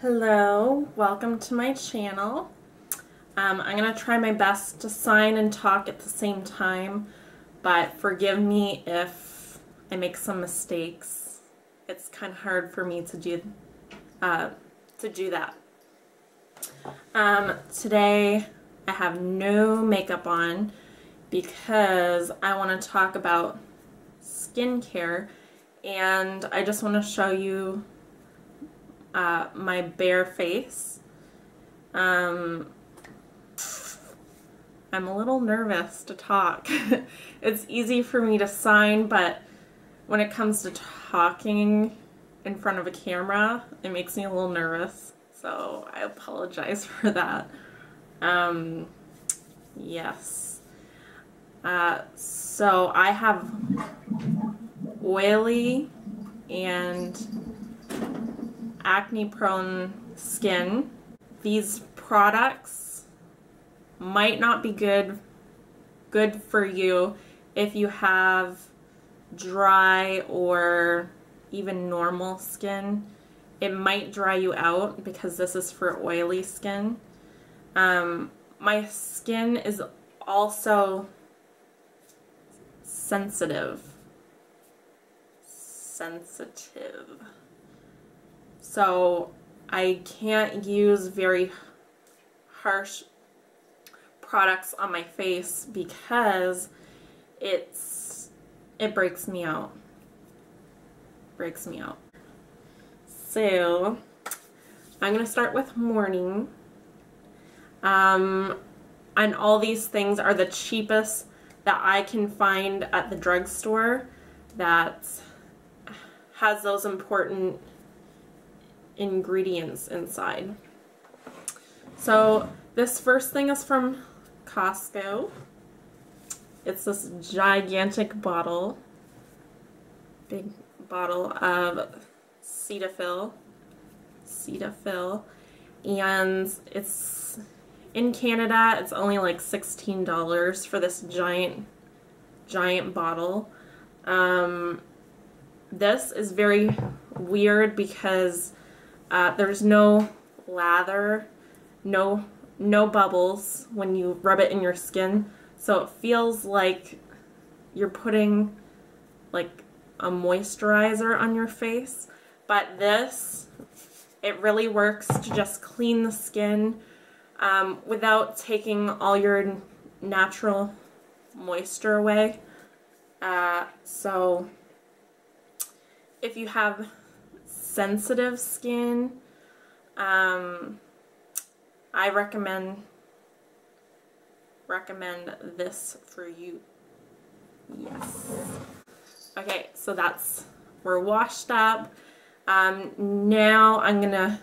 Hello, welcome to my channel. I'm going to try my best to sign and talk at the same time, but forgive me if I make some mistakes. It's kind of hard for me to do that. Today I have no makeup on because I want to talk about skincare, and I just want to show you my bare face. I'm a little nervous to talk. It's easy for me to sign, but when it comes to talking in front of a camera, it makes me a little nervous. So I apologize for that. Yes. So I have oily and acne-prone skin. These products might not be good for you if you have dry or even normal skin. It might dry you out because this is for oily skin. My skin is also sensitive. So I can't use very harsh products on my face because it breaks me out. So I'm gonna start with morning. And all these things are the cheapest that I can find at the drugstore that has those important ingredients inside. So this first thing is from Costco. It's this gigantic bottle, big bottle of Cetaphil, and it's in Canada. It's only like $16 for this giant bottle. This is very weird because there's no lather, no bubbles when you rub it in your skin, so it feels like you're putting like a moisturizer on your face. But this, it really works to just clean the skin without taking all your natural moisture away. So if you have sensitive skin, I recommend this for you. Yes. Okay, so we're washed up. Now I'm gonna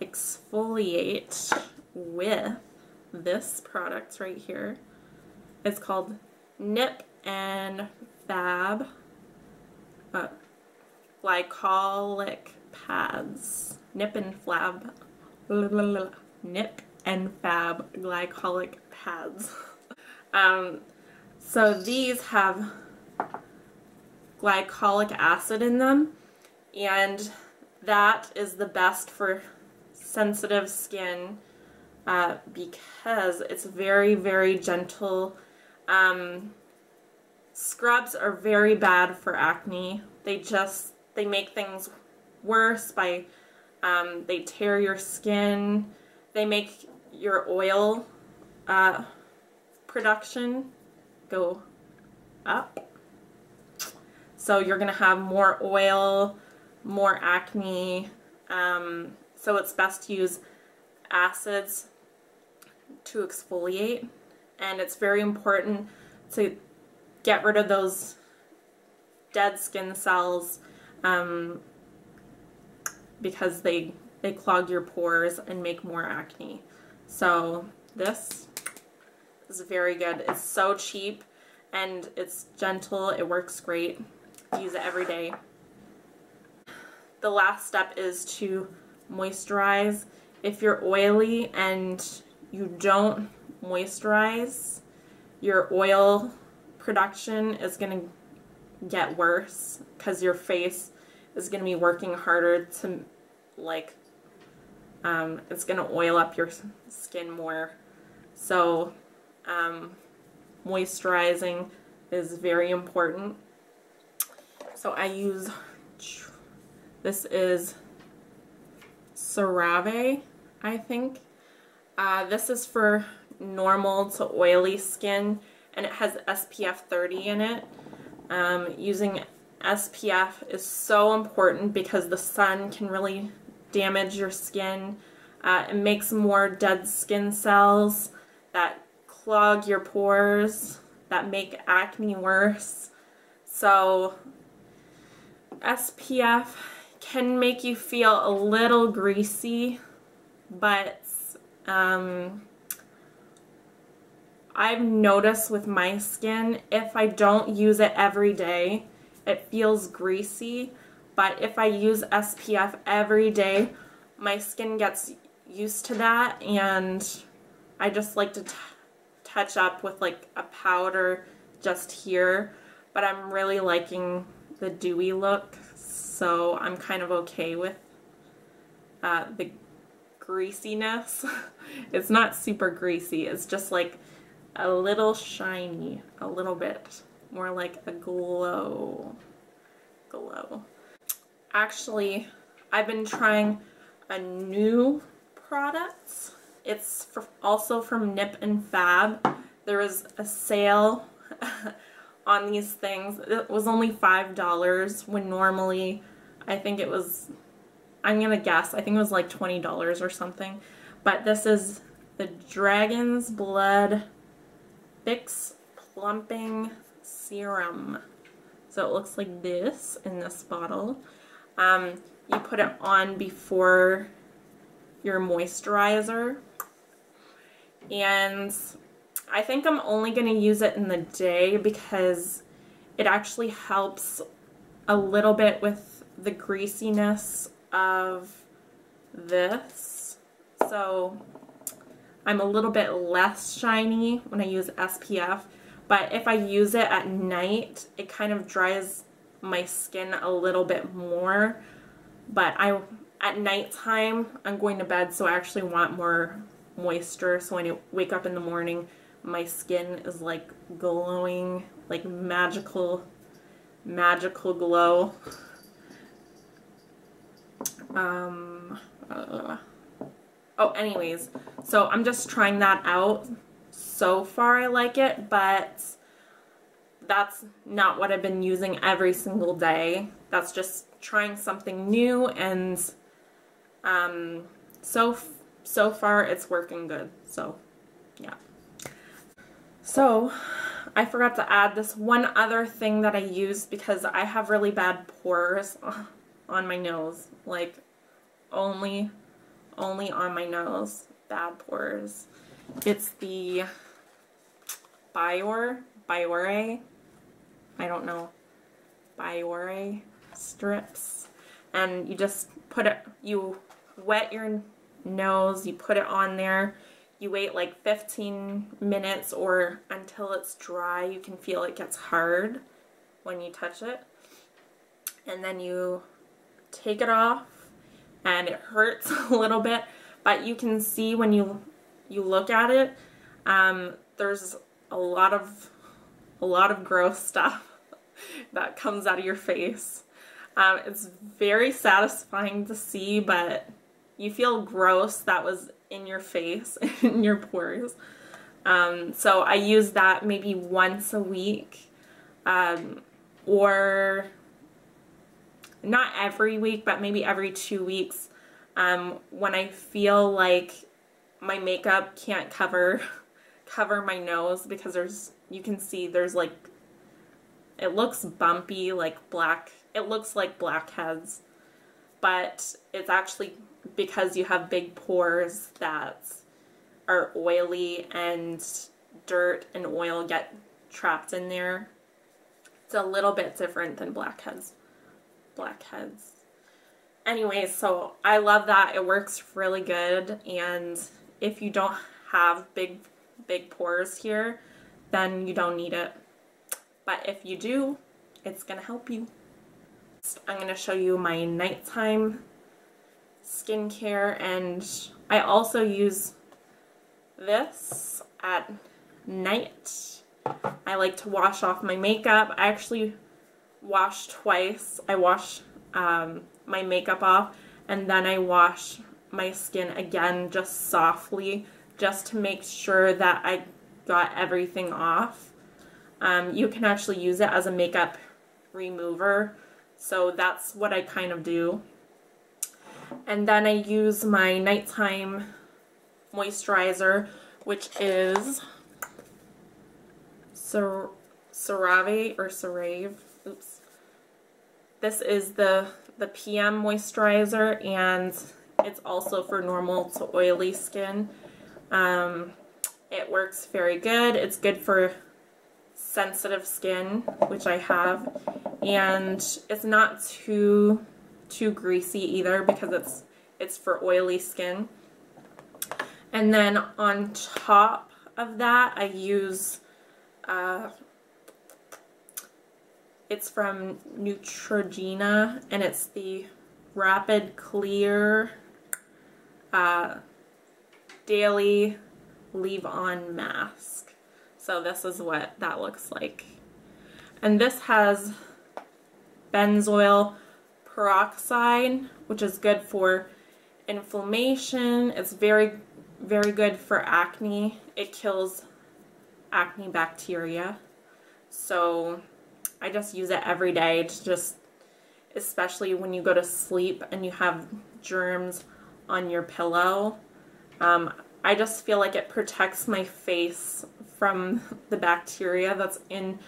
exfoliate with this product right here. It's called Nip and Fab Glycolic Pads. Nip and Fab Glycolic Pads. So these have glycolic acid in them, and that is the best for sensitive skin because it's very, very gentle. Scrubs are very bad for acne. They make things worse by they tear your skin. They make your oil production go up. So you're gonna have more oil, more acne. So it's best to use acids to exfoliate, and it's very important to get rid of those dead skin cells because they clog your pores and make more acne. So this is very good. It's so cheap and it's gentle. It works great. Use it every day. The last step is to moisturize. If you're oily and you don't moisturize, your oil production is going to get worse because your face is going to be working harder to like it's going to oil up your skin more. So moisturizing is very important. So I use, this is Cerave, I think. This is for normal to oily skin, and it has SPF 30 in it. Using SPF is so important because the sun can really damage your skin. It makes more dead skin cells that clog your pores, that make acne worse. So SPF can make you feel a little greasy, but I've noticed with my skin, if I don't use it every day, it feels greasy. But if I use SPF every day, my skin gets used to that, and I just like to touch up with like a powder just here. But I'm really liking the dewy look, so I'm kind of okay with the greasiness. It's not super greasy, it's just like a little shiny, a little bit more like a glow. Actually, I've been trying a new product. It's also from Nip and Fab. There was a sale on these things. It was only $5 when normally I think it was, I'm gonna guess, I think it was like $20 or something. But this is the Dragon's Blood Fix Plumping Serum. So it looks like this in this bottle. You put it on before your moisturizer. And I think I'm only going to use it in the day because it actually helps a little bit with the greasiness of this. So I'm a little bit less shiny when I use SPF, but if I use it at night, it kind of dries my skin a little bit more. But at nighttime, I'm going to bed, so I actually want more moisture. So when I wake up in the morning, my skin is like glowing, like magical glow. Oh, anyways, so I'm just trying that out. So far I like it, but that's not what I've been using every single day. That's just trying something new, and so far it's working good. So yeah. So I forgot to add this one other thing that I use because I have really bad pores on my nose, like only on my nose, bad pores. It's the Biore, I don't know, Biore strips, and you just put it, you wet your nose, you put it on there, you wait like 15 minutes or until it's dry. You can feel it gets hard when you touch it, and then you take it off, and it hurts a little bit, but you can see when you look at it, there's a lot of gross stuff that comes out of your face. It's very satisfying to see, but you feel gross that was in your face, in your pores. So I use that maybe once a week, or not every week, but maybe every 2 weeks, when I feel like my makeup can't cover my nose, because you can see there's like, it looks bumpy, like black, it looks like blackheads, but it's actually because you have big pores that are oily, and dirt and oil get trapped in there. It's a little bit different than blackheads. Anyways, so I love that. It works really good, and if you don't have big pores here, then you don't need it. But if you do, it's gonna help you. I'm gonna show you my nighttime skincare, and I also use this at night. I like to wash off my makeup. I actually wash twice. I wash my makeup off, and then I wash my skin again just softly, just to make sure that I got everything off. You can actually use it as a makeup remover, so that's what I kind of do. And then I use my nighttime moisturizer, which is Cerave or Cerave. Oops. This is the PM moisturizer, and it's also for normal to oily skin. It works very good. It's good for sensitive skin, which I have, and it's not too greasy either because it's for oily skin. And then on top of that, I use it's from Neutrogena, and it's the Rapid Clear Daily Leave-On Mask. So this is what that looks like. And this has benzoyl peroxide, which is good for inflammation. It's very, very good for acne. It kills acne bacteria. So I just use it every day to just, especially when you go to sleep and you have germs on your pillow. I just feel like it protects my face from the bacteria that's in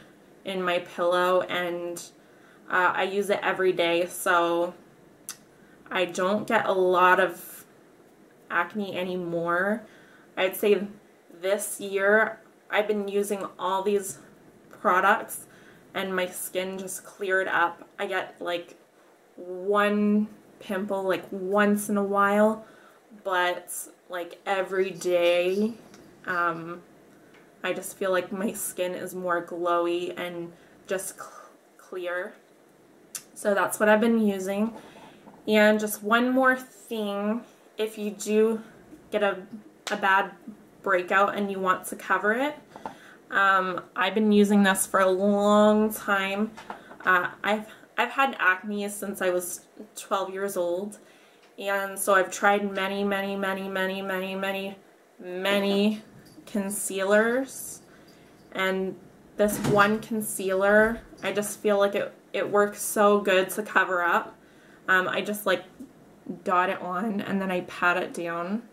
my pillow, and I use it every day, so I don't get a lot of acne anymore. I'd say this year I've been using all these products and my skin just cleared up. I get like one pimple like once in a while, but like every day I just feel like my skin is more glowy and just clear. So that's what I've been using. And just one more thing, if you do get a bad breakout and you want to cover it, I've been using this for a long time. I've had acne since I was 12 years old, and so I've tried many concealers, and this one concealer, I just feel like it works so good to cover up. I just like dot it on and then I pat it down.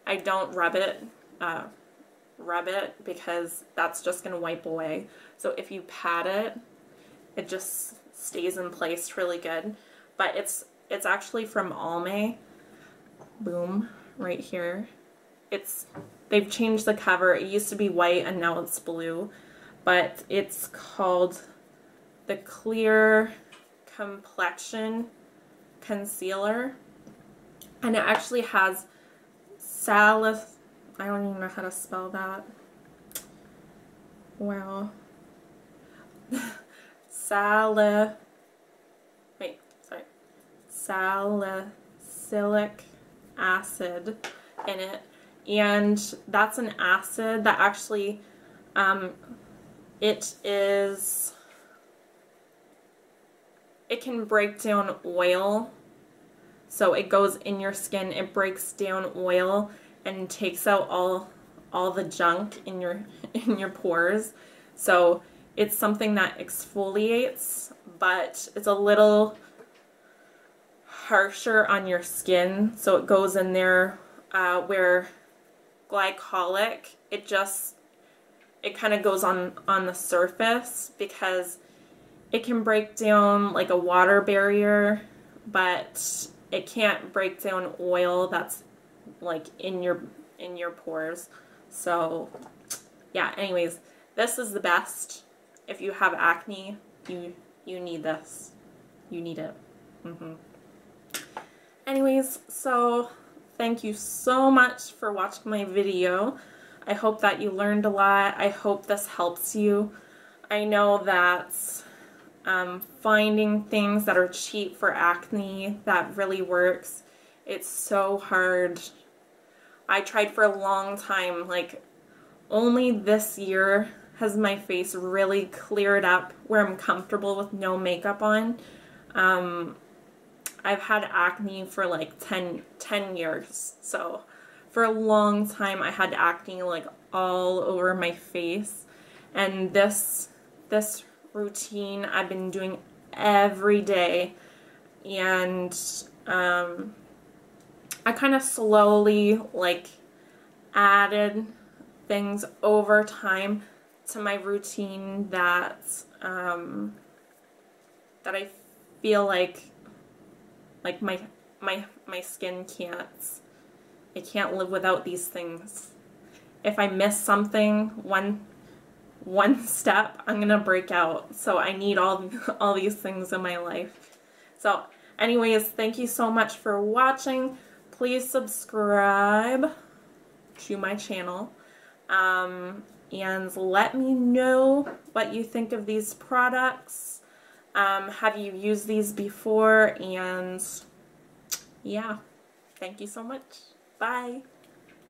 I don't rub it because that's just going to wipe away. So if you pat it, it just stays in place really good. But it's actually from Almay. Boom, right here. They've changed the cover. It used to be white and now it's blue. But it's called the Clear Complexion Concealer. And it actually has I don't even know how to spell that. Wow. Salicylic acid in it. And that's an acid that actually, it can break down oil. So it goes in your skin, it breaks down oil and takes out all the junk in your pores. So it's something that exfoliates, but it's a little harsher on your skin. So it goes in there where glycolic, it kind of goes on the surface because it can break down like a water barrier, but it can't break down oil that's like in your pores. So yeah, anyways, this is the best. If you have acne, you need this. You need it. Anyways, so thank you so much for watching my video. I hope that you learned a lot. I hope this helps you. I know that finding things that are cheap for acne that really works It's so hard. I tried for a long time, like only this year has my face really cleared up where I'm comfortable with no makeup on. I've had acne for like 10 years, so for a long time I had acne like all over my face, and this routine I've been doing every day, and I kind of slowly like added things over time to my routine that that I feel like my skin can't live without these things. If I miss something, one step, I'm gonna break out. So I need all these things in my life. So anyways, thank you so much for watching. Please subscribe to my channel. And let me know what you think of these products. Have you used these before? And yeah, thank you so much. Bye.